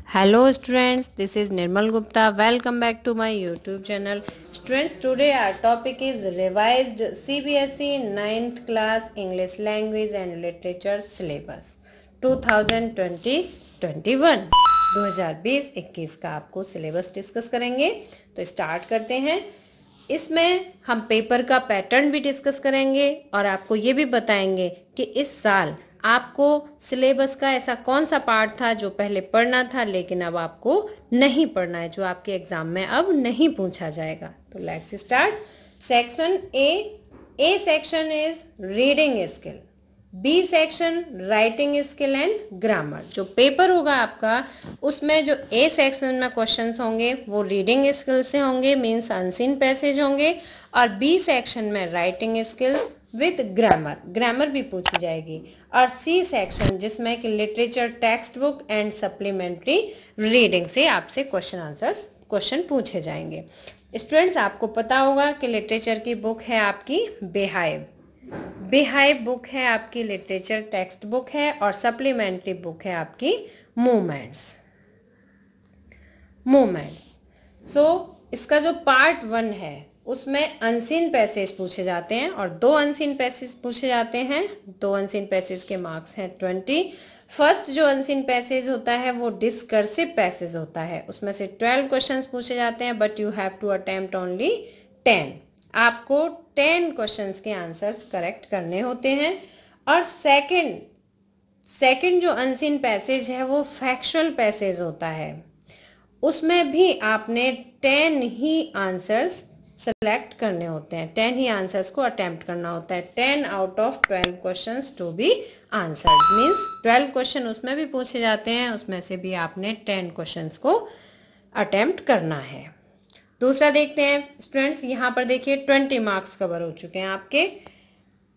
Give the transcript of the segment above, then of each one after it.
Hello students, this is Nirmal Gupta. Welcome back to my YouTube channel. Students, today our topic is revised CBSE 9th class English language and literature syllabus 2020-21 2020-21 का आपको syllabus discuss करेंगे। तो start करते हैं। इसमें हम paper का pattern भी डिस्कस करेंगे और आपको ये भी बताएंगे कि इस साल आपको सिलेबस का ऐसा कौन सा पार्ट था जो पहले पढ़ना था लेकिन अब आपको नहीं पढ़ना है, जो आपके एग्जाम में अब नहीं पूछा जाएगा। तो let's start. Section A section is reading skill, B section writing skill and grammar. जो पेपर होगा आपका उसमें जो ए सेक्शन में क्वेश्चंस होंगे वो रीडिंग स्किल से होंगे, मीन्स अनसीन पैसेज होंगे, और बी सेक्शन में राइटिंग स्किल्स विद ग्रामर भी पूछी जाएगी, और सी सेक्शन जिसमें कि literature text book and supplementary reading से आपसे क्वेश्चन पूछे जाएंगे। स्टूडेंट्स, आपको पता होगा कि लिटरेचर की बुक है आपकी बिहाइव बुक है आपकी, लिटरेचर टेक्स्ट बुक है, और सप्लीमेंट्री बुक है आपकी मूवमेंट्स। इसका जो पार्ट 1 है उसमें अनसीन पैसेज पूछे जाते हैं और 2 अनसीन पैसेज पूछे जाते हैं। 2 अनसीन पैसेज के मार्क्स हैं 20। फर्स्ट जो अनसीन पैसेज होता है वो डिस्कर्सिव पैसेज होता है, उसमें से 12 क्वेश्चंस पूछे जाते हैं, but you have to attempt only 10। आपको 10 क्वेश्चंस के आंसर्स करेक्ट करने होते हैं। और सेकंड जो अनसीन पैसेज है वो फैक्चुअल पैसेज होता है, उसमें भी आपने 10 ही आंसर्स सेलेक्ट करने होते हैं, 10 ही आंसर्स को अटेम्प्ट करना होता है। 10 out of 12 questions to be answered, means 12 question उसमें भी पूछे जाते हैं, उसमें से भी आपने 10 क्वेश्चंस को अटेम्प्ट करना है। दूसरा देखते हैं स्टूडेंट्स, यहाँ पर देखिए 20 मार्क्स कवर हो चुके हैं आपके।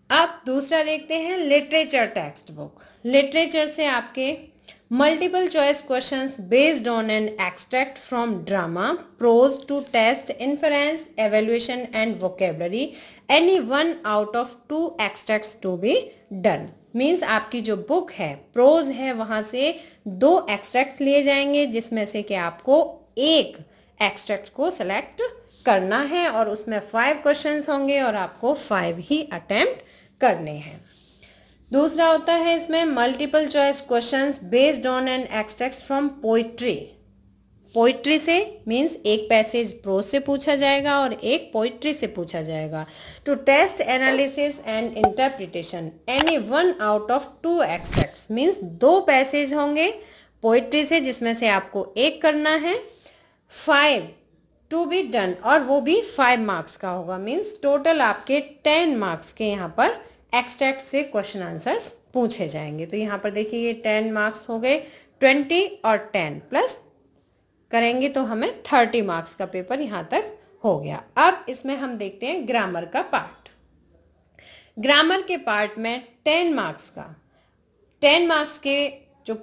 अब दूसरा देखते हैं लिटरेचर टेक्स्ट बुक। लिटरेचर से आपके multiple choice questions based on an extract from drama, prose to test, inference, evaluation and vocabulary. Any one out of 2 extracts to be done. Means आपकी जो बुक है प्रोज है वहां से 2 extracts लिए जाएंगे, जिसमें से कि आपको एक एक्सट्रैक्ट को सिलेक्ट करना है और उसमें 5 क्वेश्चंस होंगे और आपको 5 ही अटेम्प्ट करने हैं। दूसरा होता है इसमें multiple choice questions based on an extract from poetry से, मींस एक पैसेज प्रोज से पूछा जाएगा और एक पोइट्री से पूछा जाएगा। To test analysis and interpretation, any one out of 2 extracts, means 2 passage होंगे पोइट्री से जिसमें से आपको एक करना है। 5 टू बी डन, और वो भी 5 मार्क्स का होगा, मींस टोटल आपके 10 मार्क्स के यहाँ पर एक्सट्रैक्ट से क्वेश्चन आंसर्स पूछे जाएंगे। तो यहाँ पर देखिए ये 10 मार्क्स हो गए, 20 और 10 प्लस करेंगे तो हमें 30 मार्क्स का पेपर यहाँ तक हो गया। अब इसमें हम देखते हैं ग्रामर का पार्ट। ग्रामर के पार्ट में 10 मार्क्स के जो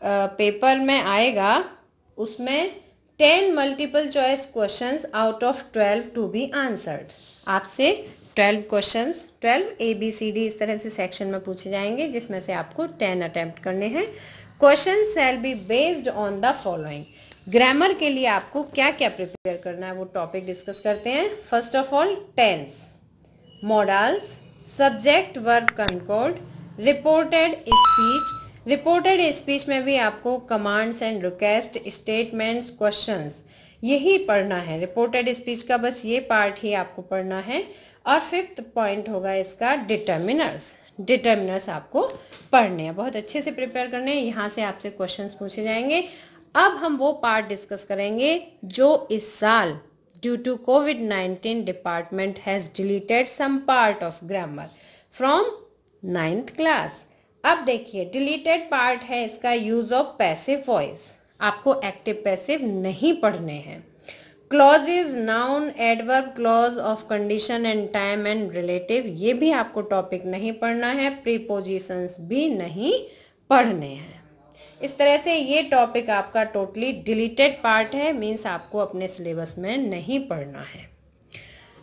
पेपर में आएगा उसमें 10 multiple choice questions out of 12 to be answered. आपसे 12 क्वेश्चंस 12 ABCD इस तरह से सेक्शन में पूछे जाएंगे, जिसमें से आपको 10 अटेम्प्ट करने हैं। Question shall be based on the following. Grammar के लिए आपको क्या क्या प्रिपेयर करना है वो टॉपिक डिस्कस करते हैं। First of all tense, models, subject verb concord, reported speech. Reported speech में भी आपको commands and request, statements, questions यही पढ़ना है। रिपोर्टेड स्पीच का बस ये पार्ट ही आपको पढ़ना है। और 5th पॉइंट होगा इसका डिटर्मिनर्स आपको पढ़ने हैं, बहुत अच्छे से प्रिपेयर करने हैं। यहाँ से आपसे क्वेश्चंस पूछे जाएंगे। अब हम वो पार्ट डिस्कस करेंगे जो इस साल due to COVID-19 department has deleted some part of grammar from 9th class. अब देखिए डिलीटेड पार्ट है इसका यूज ऑफ पैसिव वॉइस, आपको एक्टिव पैसिव नहीं पढ़ने हैं। Clauses, noun, adverb, clause of condition and time and relative, ये भी आपको टॉपिक नहीं पढ़ना है। प्रीपोजिशंस भी नहीं पढ़ने हैं। इस तरह से ये टॉपिक आपका टोटली डिलीटेड पार्ट है, मीन्स आपको अपने सिलेबस में नहीं पढ़ना है।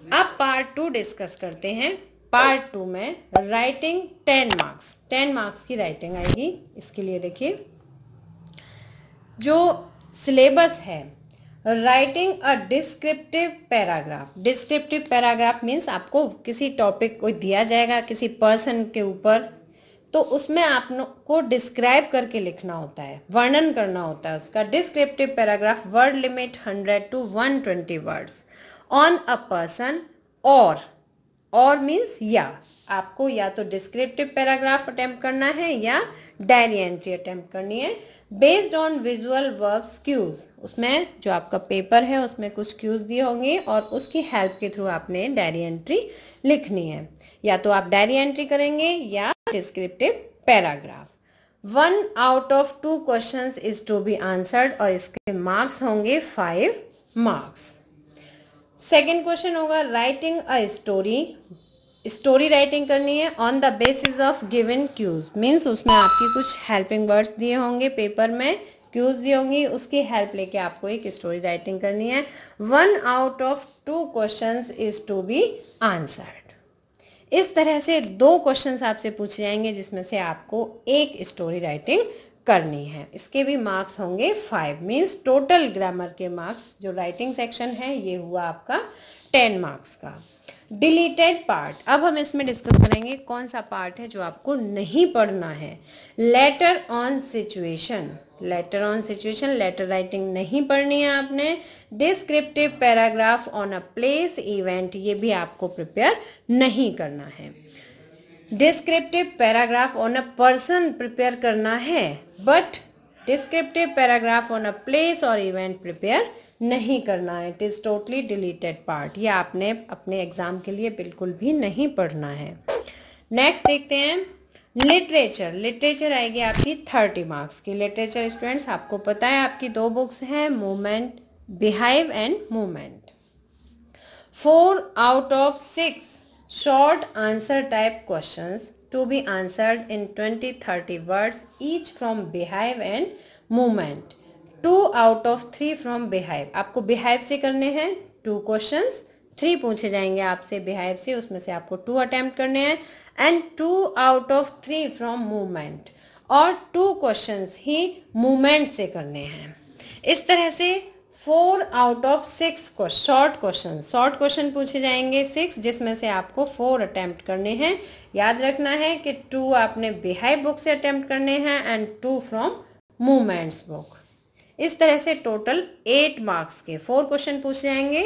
अब पार्ट 2 डिस्कस करते हैं। पार्ट 2 में राइटिंग 10 मार्क्स की राइटिंग आएगी। इसके लिए देखिए जो सिलेबस है writing a descriptive paragraph. Descriptive paragraph means आपको किसी टॉपिक को दिया जाएगा किसी पर्सन के ऊपर, तो उसमें आपको डिस्क्राइब करके लिखना होता है, वर्णन करना होता है उसका। Descriptive paragraph word limit 100 to 120 words on a person और मीन्स या आपको या तो डिस्क्रिप्टिव पैराग्राफ अटेम्प्ट करना है या डायरी एंट्री अटेम्प्ट करनी है based on visual verbs cues. उसमें जो आपका पेपर है उसमें कुछ क्यूज दिए होंगे और उसकी हेल्प के थ्रू आपने डायरी एंट्री लिखनी है। या तो आप डायरी एंट्री करेंगे या descriptive paragraph. 1 out of 2 questions is to be answered और इसके मार्क्स होंगे 5 मार्क्स। सेकेंड क्वेश्चन होगा राइटिंग अ स्टोरी राइटिंग करनी है on the basis of given cues. Means उसमें आपकी कुछ हेल्पिंग वर्ड्स दिए होंगे पेपर में, क्यूज दी होंगी, उसकी हेल्प लेके आपको एक स्टोरी राइटिंग करनी है। 1 out of 2 questions is to be answered. इस तरह से 2 क्वेश्चंस आपसे पूछे जाएंगे जिसमें से आपको एक स्टोरी राइटिंग करनी है। इसके भी मार्क्स होंगे 5। मीन्स टोटल ग्रामर के मार्क्स जो राइटिंग सेक्शन है ये हुआ आपका 10 मार्क्स का। डिलीटेड पार्ट, अब हम इसमें डिस्कस करेंगे कौन सा पार्ट है जो आपको नहीं पढ़ना है। Letter on situation, letter writing नहीं पढ़नी है आपने। Descriptive paragraph on a place event, ये भी आपको प्रिपेयर नहीं करना है। Descriptive paragraph on a person prepare करना है, but descriptive paragraph on a place और इवेंट प्रिपेयर नहीं करना है। It is totally deleted part, ये आपने अपने एग्जाम के लिए बिल्कुल भी नहीं पढ़ना है। नेक्स्ट देखते हैं लिटरेचर आएगी आपकी 30 मार्क्स की। लिटरेचर स्टूडेंट्स आपको पता है आपकी 2 बुक्स हैं, movement, beehive and movement. 4 out of 6 short answer type questions to be answered in 20-30 words each from behave and movement। 2 out of 3 from behave, आपको behave से करने हैं 2 questions, 3 पूछे जाएंगे आपसे behave से, उसमें से आपको 2 अटेम्प्ट करने हैं। And 2 out of 3 from movement, और 2 questions ही movement से करने हैं। इस तरह से 4 out of 6 शॉर्ट क्वेश्चन पूछे जाएंगे 6, जिसमें से आपको 4 अटेम्प्ट करने हैं। याद रखना है कि 2 आपने बिहाइव बुक से अटेम्प्ट करने हैं एंड 2 फ्रॉम मूवमेंट्स बुक। इस तरह से टोटल 8 मार्क्स के 4 क्वेश्चन पूछे जाएंगे।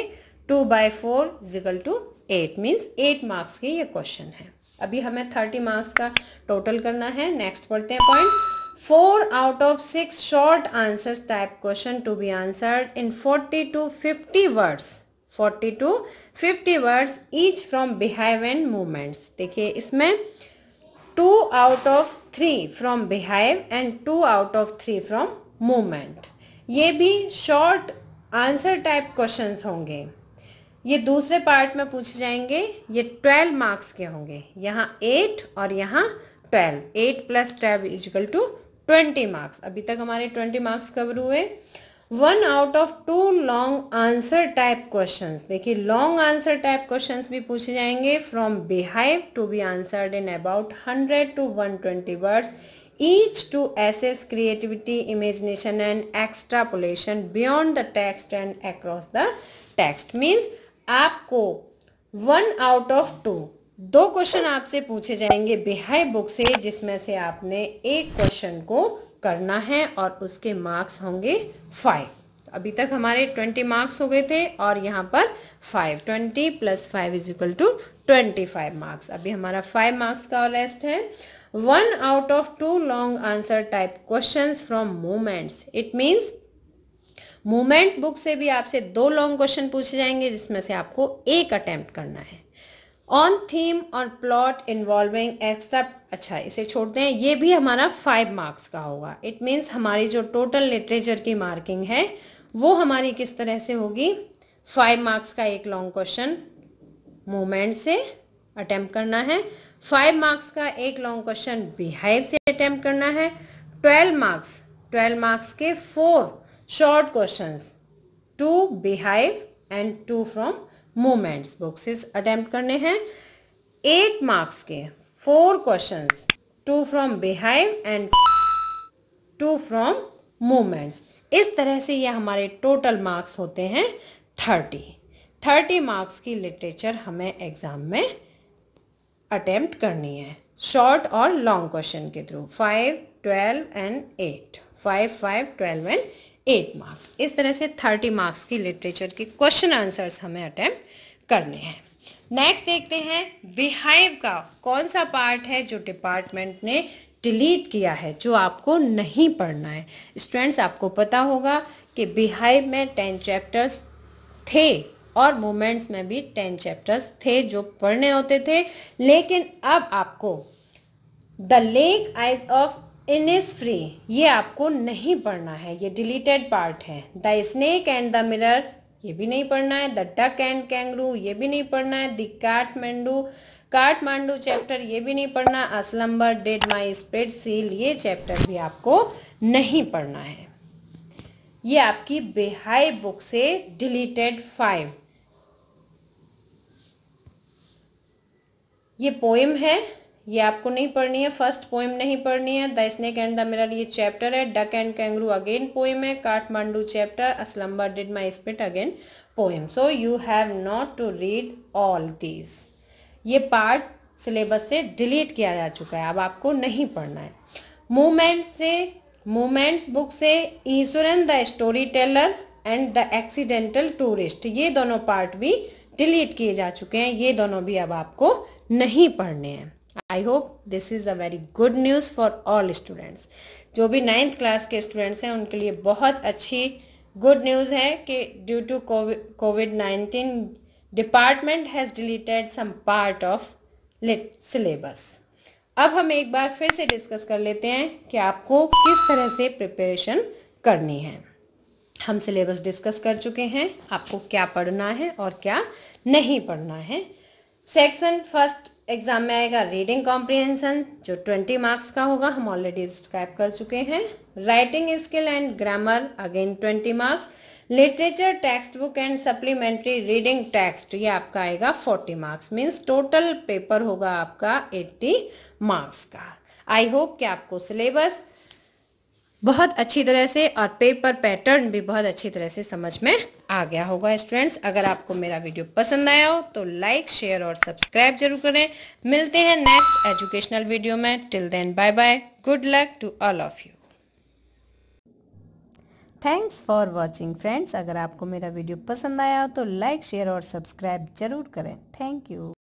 2 by 4 = 8 मीन्स 8 मार्क्स के ये क्वेश्चन है। अभी हमें 30 मार्क्स का टोटल करना है। नेक्स्ट पढ़ते हैं point. 4 out of 6 short answers type question to be answered in 40 to 50 words। 40 to 50 words each from behave and movements। देखिए इसमें 2 out of 3 from behave and 2 out of 3 from movement। ये भी short answer type questions होंगे। ये दूसरे part में पूछे जाएंगे। ये 12 मार्क्स के होंगे, यहाँ 8 और यहाँ 12। 8 + 12 = 20 मार्क्स। अभी तक हमारे 20 मार्क्स कवर हुए। 1 out of 2 long answer type questions, देखिए लॉन्ग आंसर टाइप क्वेश्चंस भी पूछे जाएंगे from beehive to be answered in about 100 to 120 words each to assess creativity, imagination and extrapolation beyond the text and across the text. Means आपको 1 out of 2 question आपसे पूछे जाएंगे beehive book से, जिसमें से आपने एक क्वेश्चन को करना है और उसके मार्क्स होंगे 5। अभी तक हमारे 20 मार्क्स हो गए थे और यहाँ पर 5, 20 + 5 = 25 मार्क्स। अभी हमारा 5 मार्क्स का और रेस्ट है। 1 out of 2 long answer type questions from movements. It means movement book से भी आपसे 2 लॉन्ग क्वेश्चन पूछे जाएंगे, जिसमें से आपको एक अटेम्प्ट करना है। ऑन थीम और प्लॉट इन्वॉल्विंग एक्स्ट्रा, अच्छा इसे छोड़ते हैं, ये भी हमारा 5 मार्क्स का होगा। इट मीन्स हमारी जो टोटल लिटरेचर की मार्किंग है वो हमारी किस तरह से होगी। 5 मार्क्स का एक लॉन्ग क्वेश्चन मूवमेंट से अटेम्प्ट करना है, 5 मार्क्स का एक लॉन्ग क्वेश्चन बिहाइव से अटेम्प्ट करना है, 12 मार्क्स के 4 short questions, 2 beehive and 2 from movements book से अटेम्प्ट करने हैं। 8 मार्क्स के 4 questions, 2 from beehive and 2 from movements. इस तरह से ये हमारे टोटल मार्क्स होते हैं 30 मार्क्स की लिटरेचर हमें एग्जाम में अटेम्प्ट करनी है, शॉर्ट और लॉन्ग क्वेश्चन के थ्रू। 5, 12 and 8, 5, 5, 12 and 8 marks. इस तरह से 30 मार्क्स की लिटरेचर के क्वेश्चन आंसर्स हमें अटेम्प्ट करने हैं। नेक्स्ट देखते हैं बिहाइव का कौन सा पार्ट है जो डिपार्टमेंट ने डिलीट किया है, जो आपको नहीं पढ़ना है। स्टूडेंट्स, आपको पता होगा कि बिहाइव में 10 चैप्टर्स थे और मूवमेंट्स में भी 10 चैप्टर्स थे जो पढ़ने होते थे, लेकिन अब आपको the lake eyes of Innisfree ये आपको नहीं पढ़ना है, ये डिलीटेड पार्ट है। The snake and the mirror ये भी नहीं पढ़ना है। द डक एंड कैंगरू ये भी नहीं पढ़ना है। द काठमांडू चैप्टर ये भी नहीं पढ़ना। A slumber did my spirit seal ये चैप्टर भी आपको नहीं पढ़ना है। ये आपकी बिहाइव बुक से डिलीटेड 5 ये पोएम है, ये आपको नहीं पढ़नी है। फर्स्ट पोएम नहीं पढ़नी है। The snake and the mirror ये चैप्टर है। Duck and kangaroo again poem है। Kathmandu chapter. A slumber did my spirit again poem. So you have not to read all these. ये पार्ट सिलेबस से delete किया जा चुका है, अब आपको नहीं पढ़ना है। मूवमेंट्स बुक से Eswaran the story teller and the accidental tourist ये दोनों पार्ट भी डिलीट किए जा चुके हैं, ये दोनों भी अब आपको नहीं पढ़ने हैं। I hope this is a very good news for all students. जो भी 9th क्लास के स्टूडेंट्स हैं उनके लिए बहुत अच्छी गुड न्यूज है कि due to COVID-19 department has deleted some part of syllabus. अब हम एक बार फिर से डिस्कस कर लेते हैं कि आपको किस तरह से प्रिपरेशन करनी है। हम सिलेबस डिस्कस कर चुके हैं, आपको क्या पढ़ना है और क्या नहीं पढ़ना है। सेक्शन फर्स्ट एग्जाम में आएगा रीडिंग कॉम्प्रिहेंशन जो 20 मार्क्स का होगा, हम ऑलरेडी डिस्क्राइब कर चुके हैं। Writing skill and grammar again 20 marks. Literature text book and supplementary reading text ये आपका आएगा 40 मार्क्स। मीन्स टोटल पेपर होगा आपका 80 मार्क्स का। आई होप कि आपको सिलेबस बहुत अच्छी तरह से और पेपर पैटर्न भी बहुत अच्छी तरह से समझ में आ गया होगा। स्टूडेंट्स, अगर आपको मेरा वीडियो पसंद आया हो तो लाइक, शेयर और सब्सक्राइब जरूर करें। मिलते हैं नेक्स्ट एजुकेशनल वीडियो में। Till then bye bye, good luck to all of you. Thanks for watching friends. अगर आपको मेरा वीडियो पसंद आया हो तो लाइक, शेयर और सब्सक्राइब जरूर करें। Thank you.